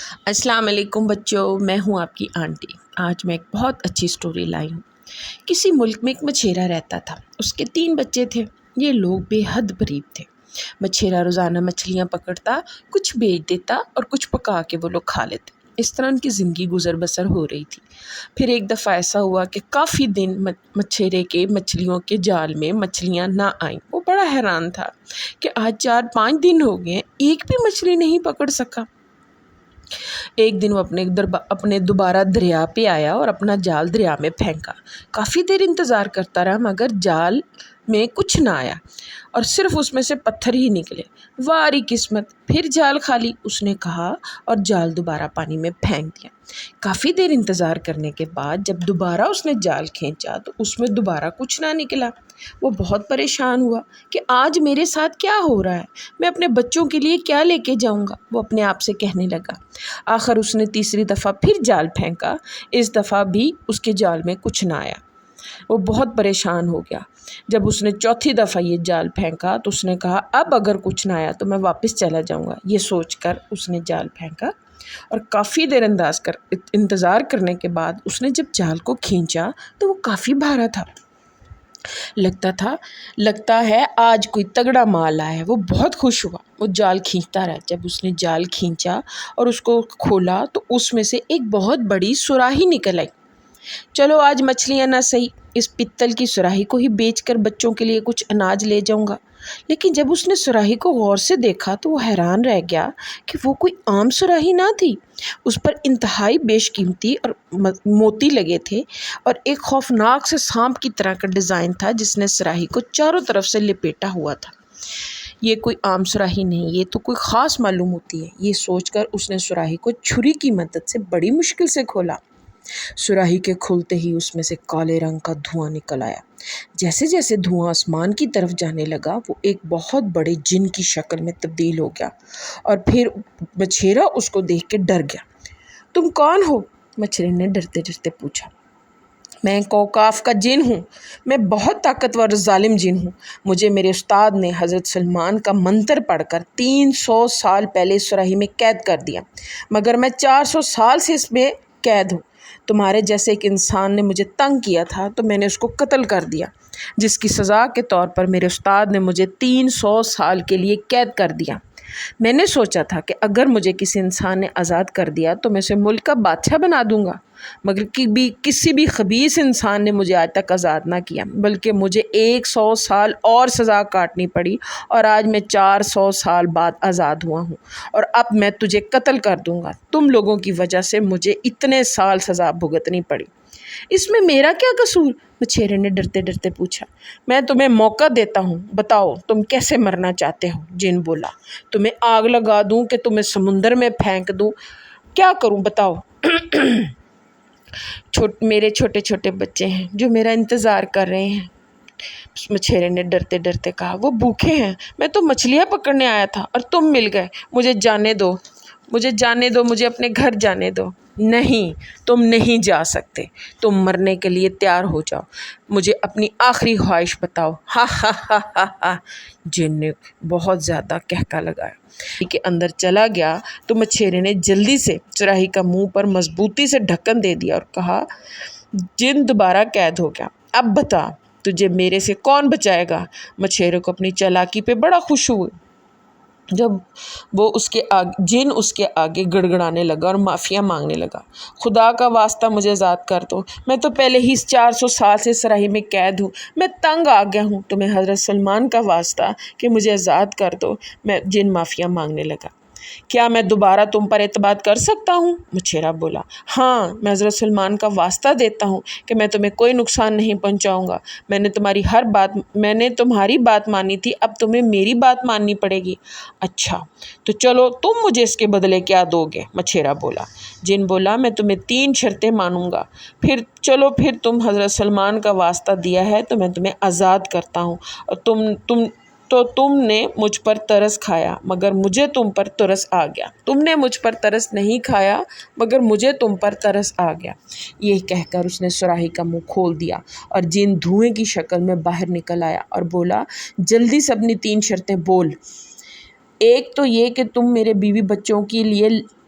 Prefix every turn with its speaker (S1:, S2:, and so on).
S1: السلام علیکم بچوں، میں ہوں آپ کی آنٹی۔ آج میں ایک بہت اچھی سٹوری لائی ہوں۔ کسی ملک میں ایک مچھیرا رہتا تھا۔ اس کے 3 بچے تھے۔ یہ لوگ بے حد غریب تھے۔ مچھیرا روزانہ مچھلیاں پکڑتا، کچھ بیچ دیتا اور کچھ پکا کے وہ لوگ کھا لیتے۔ اس طرح ان کی زندگی گزر بسر ہو رہی تھی۔ پھر ایک دفعہ ایسا ہوا کہ کافی دن مچھیرے کے مچھلیوں کے جال میں مچھلیاں نہ آئیں۔ وہ بڑا حیران تھا کہ آج 4-5 دن ہو گئے، ایک بھی مچھلی نہیں پکڑ سکا۔ ایک دن وہ اپنے دوبارہ دریا پہ آیا اور اپنا جال دریا میں پھینکا۔ کافی دیر انتظار کرتا رہا مگر جال میں کچھ نہ آیا اور صرف اس میں سے پتھر ہی نکلے۔ واری قسمت، پھر جال خالی، اس نے کہا اور جال دوبارہ پانی میں پھینک دیا۔ کافی دیر انتظار کرنے کے بعد جب دوبارہ اس نے جال کھینچا تو اس میں دوبارہ کچھ نہ نکلا۔ وہ بہت پریشان ہوا کہ آج میرے ساتھ کیا ہو رہا ہے، میں اپنے بچوں کے لیے کیا لے کے جاؤں گا، وہ اپنے آپ سے کہنے لگا۔ آخر اس نے تیسری دفعہ پھر جال پھینکا۔ اس دفعہ بھی اس کے جال میں کچھ نہ آیا۔ وہ بہت پریشان ہو گیا۔ جب اس نے چوتھی دفعہ یہ جال پھینکا تو اس نے کہا اب اگر کچھ نہ آیا تو میں واپس چلا جاؤں گا۔ یہ سوچ کر اس نے جال پھینکا اور کافی دیر انتظار کرنے کے بعد اس نے جب جال کو کھینچا تو وہ کافی بھارا تھا۔ لگتا ہے آج کوئی تگڑا مال آیا ہے۔ وہ بہت خوش ہوا۔ وہ جال کھینچتا رہا۔ جب اس نے جال کھینچا اور اس کو کھولا تو اس میں سے ایک بہت بڑی سراہی نکل آئی۔ چلو آج مچھلیاں نہ سہی، اس پتل کی سراہی کو ہی بیچ کر بچوں کے لیے کچھ اناج لے جاؤں گا۔ لیکن جب اس نے سراہی کو غور سے دیکھا تو وہ حیران رہ گیا کہ وہ کوئی عام سراہی نہ تھی۔ اس پر انتہائی بیش قیمتی اور موتی لگے تھے اور ایک خوفناک سے سانپ کی طرح کا ڈیزائن تھا جس نے سراہی کو چاروں طرف سے لپیٹا ہوا تھا۔ یہ کوئی عام سراہی نہیں، یہ تو کوئی خاص معلوم ہوتی ہے۔ یہ سوچ کر اس نے سراہی کو چھری کی مدد سے بڑی مشکل سے کھولا۔ سراہی کے کھلتے ہی اس میں سے کالے رنگ کا دھواں نکل آیا۔ جیسے جیسے دھواں آسمان کی طرف جانے لگا وہ ایک بہت بڑے جن کی شکل میں تبدیل ہو گیا اور پھر مچھیرا اس کو دیکھ کے ڈر گیا۔ تم کون ہو؟ مچھیرے نے ڈرتے ڈرتے پوچھا۔ میں کوکاف کا جن ہوں۔ میں بہت طاقتور اور ظالم جن ہوں۔ مجھے میرے استاد نے حضرت سلیمان کا منتر پڑھ کر 300 سال پہلے اس سراہی میں قید کر دیا، مگر میں 400 سال سے اس میں قید ہوں۔ تمہارے جیسے ایک انسان نے مجھے تنگ کیا تھا تو میں نے اس کو قتل کر دیا، جس کی سزا کے طور پر میرے استاد نے مجھے 300 سال کے لیے قید کر دیا۔ میں نے سوچا تھا کہ اگر مجھے کسی انسان نے آزاد کر دیا تو میں اسے ملک کا بادشاہ بنا دوں گا، مگر کسی بھی خبیث انسان نے مجھے آج تک آزاد نہ کیا، بلکہ مجھے 100 سال اور سزا کاٹنی پڑی اور آج میں 400 سال بعد آزاد ہوا ہوں اور اب میں تجھے قتل کر دوں گا۔ تم لوگوں کی وجہ سے مجھے اتنے سال سزا بھگتنی پڑی۔ اس میں میرا کیا قصور؟ مچھیرے نے ڈرتے ڈرتے پوچھا۔ میں تمہیں موقع دیتا ہوں، بتاؤ تم کیسے مرنا چاہتے ہو؟ جن بولا۔ تمہیں آگ لگا دوں کہ تمہیں سمندر میں پھینک دوں، کیا کروں بتاؤ؟ میرے چھوٹے چھوٹے بچے ہیں جو میرا انتظار کر رہے ہیں۔ مچھیرے نے ڈرتے ڈرتے کہا۔ وہ بھوکے ہیں، میں تو مچھلیاں پکڑنے آیا تھا اور تم مل گئے۔ مجھے جانے دو، مجھے اپنے گھر جانے دو۔ نہیں، تم نہیں جا سکتے، تم مرنے کے لیے تیار ہو جاؤ، مجھے اپنی آخری خواہش بتاؤ۔ ہا ہا ہا ہا ہا، جن نے بہت زیادہ کہکا لگایا کہ اندر چلا گیا تو مچھیرے نے جلدی سے سراہی کا منہ پر مضبوطی سے ڈھکن دے دیا اور کہا، جن دوبارہ قید ہو گیا، اب بتا تجھے میرے سے کون بچائے گا؟ مچھیرے کو اپنی چالاکی پہ بڑا خوش ہوئے جب وہ جن اس کے آگے گڑگڑانے لگا اور معافیاں مانگنے لگا۔ خدا کا واسطہ مجھے آزاد کر دو، میں تو پہلے ہی 400 سال سے سراہی میں قید ہوں، میں تنگ آ گیا ہوں، تمہیں حضرت سلیمان کا واسطہ کہ مجھے آزاد کر دو۔ میں جن معافیاں مانگنے لگا۔ کیا میں دوبارہ تم پر اعتماد کر سکتا ہوں؟ مچھیرا بولا۔ ہاں، میں حضرت سلیمان کا واسطہ دیتا ہوں کہ میں تمہیں کوئی نقصان نہیں پہنچاؤں گا۔ میں نے تمہاری بات مانی تھی، اب تمہیں میری بات ماننی پڑے گی۔ اچھا تو چلو، تم مجھے اس کے بدلے کیا دو گے؟ مچھیرا بولا۔ جن بولا، میں تمہیں 3 شرطیں مانوں گا۔ پھر تم حضرت سلیمان کا واسطہ دیا ہے تو میں تمہیں آزاد کرتا ہوں، اور تم نے مجھ پر ترس کھایا مگر مجھے تم پر ترس آ گیا۔ تم نے مجھ پر ترس نہیں کھایا مگر مجھے تم پر ترس آ گیا۔ یہ کہہ کر اس نے سراہی کا منہ کھول دیا اور جن دھوئیں کی شکل میں باہر نکل آیا اور بولا، جلدی سے اپنی 3 شرطیں بول۔ ایک تو یہ کہ تم میرے بیوی بچوں کے لیے